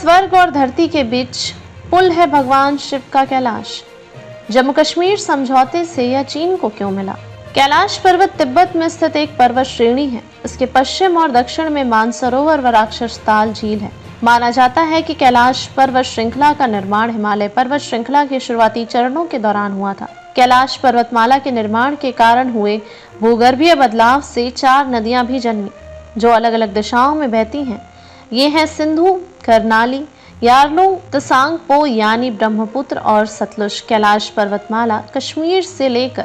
स्वर्ग और धरती के बीच पुल है भगवान शिव का कैलाश। जम्मू कश्मीर समझौते से यह चीन को क्यों मिला? कैलाश पर्वत तिब्बत में स्थित एक पर्वत श्रेणी है। इसके पश्चिम और दक्षिण में मानसरोवर व राक्षस ताल झील है। माना जाता है कि कैलाश पर्वत श्रृंखला का निर्माण हिमालय पर्वत श्रृंखला के शुरुआती चरणों के दौरान हुआ था। कैलाश पर्वतमाला के निर्माण के कारण हुए भूगर्भीय बदलाव से 4 नदियां भी जन्मी, जो अलग अलग दिशाओं में बहती हैं। ये हैं सिंधु, करनाली, यारलुंग, तसांगपो यानी ब्रह्मपुत्र और सतलुज। कैलाश पर्वतमाला कश्मीर से लेकर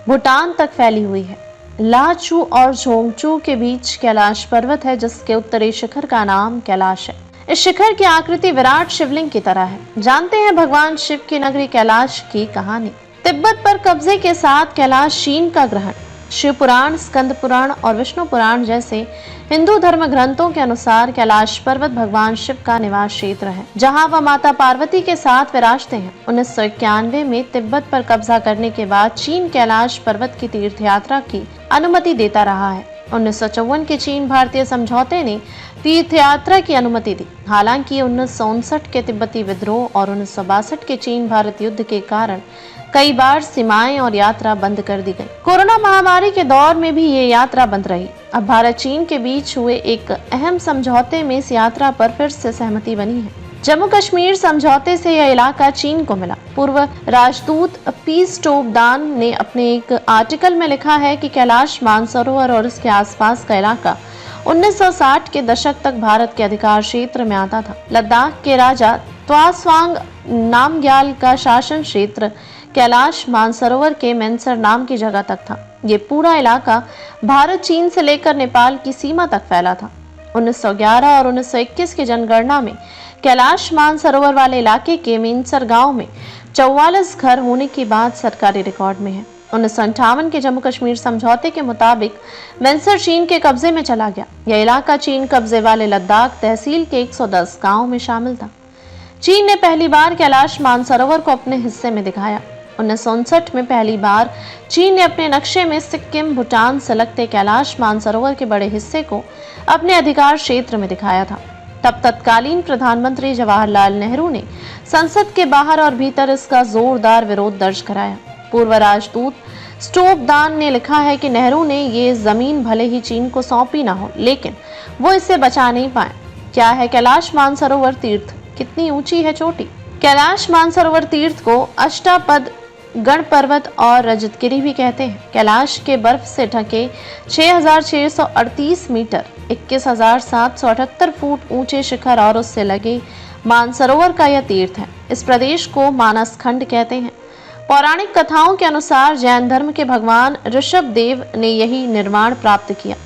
भूटान तक फैली हुई है। लाचू और झोंगचू के बीच कैलाश पर्वत है, जिसके उत्तरी शिखर का नाम कैलाश है। इस शिखर की आकृति विराट शिवलिंग की तरह है। जानते हैं भगवान शिव की नगरी कैलाश की कहानी। तिब्बत पर कब्जे के साथ कैलाश चीन का ग्रहण। शिव पुराण, स्कंद पुराण और विष्णु पुराण जैसे हिंदू धर्म ग्रंथों के अनुसार कैलाश पर्वत भगवान शिव का निवास क्षेत्र है, जहां वह माता पार्वती के साथ विराजते हैं। 1991 में तिब्बत पर कब्जा करने के बाद चीन कैलाश पर्वत की तीर्थ यात्रा की अनुमति देता रहा है। 1954 के चीन भारतीय समझौते ने तीर्थ यात्रा की अनुमति दी। हालांकि 1959 के तिब्बती विद्रोह और 1962 के चीन भारत युद्ध के कारण कई बार सीमाएं और यात्रा बंद कर दी गई। कोरोना महामारी के दौर में भी ये यात्रा बंद रही। अब भारत चीन के बीच हुए एक अहम समझौते में इस यात्रा पर फिर से सहमति बनी है। जम्मू कश्मीर समझौते से यह इलाका चीन को मिला। पूर्व राजदूत पीस टोपदान ने अपने एक आर्टिकल में लिखा है कि कैलाश मानसरोवर और इसके आसपास का इलाका 1960 के दशक तक भारत के अधिकार क्षेत्र में आता था। लद्दाख के राजा त्वास्वांग नामग्याल का शासन क्षेत्र कैलाश मानसरोवर के मेंसर नाम की जगह तक था। ये पूरा इलाका भारत चीन से लेकर नेपाल की सीमा तक फैला था। 1911 और 1921 की जनगणना में कैलाश मानसरोवर वाले इलाके के मेंसर गांव में 44 घर होने की बात सरकारी रिकॉर्ड में है। 1958 के जम्मू कश्मीर समझौते के मुताबिक मेंसर चीन के कब्जे में चला गया। यह इलाका चीन कब्जे वाले लद्दाख तहसील के 110 गाँव में शामिल था। चीन ने पहली बार कैलाश मानसरोवर को अपने हिस्से में दिखाया। 1959 में पहली बार चीन ने अपने नक्शे में सिक्किम, भूटान से लगते कैलाश मानसरोवर के बड़े हिस्से को अपने अधिकार क्षेत्र में दिखाया था। तब तत्कालीन प्रधानमंत्री जवाहरलाल नेहरू ने संसद के बाहर और भीतर इसका जोरदार विरोध दर्ज कराया। पूर्व राजदूत स्टोपदान ने लिखा है कि नेहरू ने ये जमीन भले ही चीन को सौंपी ना हो, लेकिन वो इसे बचा नहीं पाए। क्या है कैलाश मानसरोवर तीर्थ? कितनी ऊंची है चोटी? कैलाश मानसरोवर तीर्थ को अष्टापद, गण पर्वत और रजतगिरी भी कहते हैं। कैलाश के बर्फ से ढके 6638 मीटर 21778 फुट ऊंचे शिखर और उससे लगे मानसरोवर का यह तीर्थ है। इस प्रदेश को मानस खंड कहते हैं। पौराणिक कथाओं के अनुसार जैन धर्म के भगवान ऋषभ देव ने यही निर्माण प्राप्त किया।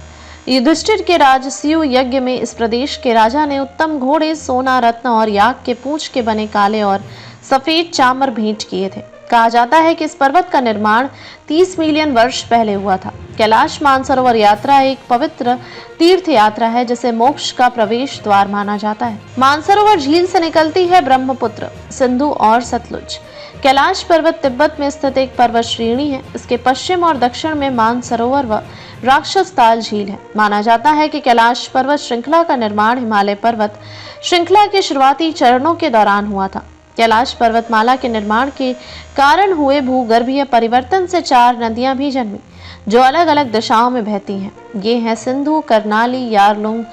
युधिष्ठिर के राजसूय यज्ञ में इस प्रदेश के राजा ने उत्तम घोड़े, सोना, रत्न और याक के पूंछ के बने काले और सफेद चामर भेंट किए थे। कहा जाता है कि इस पर्वत का निर्माण 30 मिलियन वर्ष पहले हुआ था। कैलाश मानसरोवर यात्रा एक पवित्र तीर्थ यात्रा है, जिसे मोक्ष का प्रवेश द्वार माना जाता है। मानसरोवर झील से निकलती है ब्रह्मपुत्र, सिंधु और सतलुज। कैलाश पर्वत तिब्बत में स्थित एक पर्वत श्रेणी है। इसके पश्चिम और दक्षिण में मानसरोवर व राक्षस ताल झील है। माना जाता है कि कैलाश पर्वत श्रृंखला का निर्माण हिमालय पर्वत श्रृंखला के शुरुआती चरणों के दौरान हुआ था। कैलाश पर्वतमाला के निर्माण के कारण हुए भूगर्भीय परिवर्तन से 4 नदियां भी जन्मी, जो अलग अलग दिशाओं में बहती हैं। ये हैं सिंधु, करनाली, यारलुंग,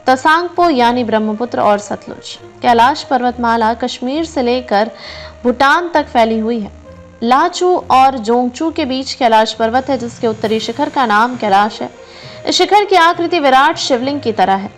तसांगपो यानी ब्रह्मपुत्र और सतलुज। कैलाश पर्वतमाला कश्मीर से लेकर भूटान तक फैली हुई है। लाचू और जोंगचू के बीच कैलाश पर्वत है, जिसके उत्तरी शिखर का नाम कैलाश है। इस शिखर की आकृति विराट शिवलिंग की तरह है।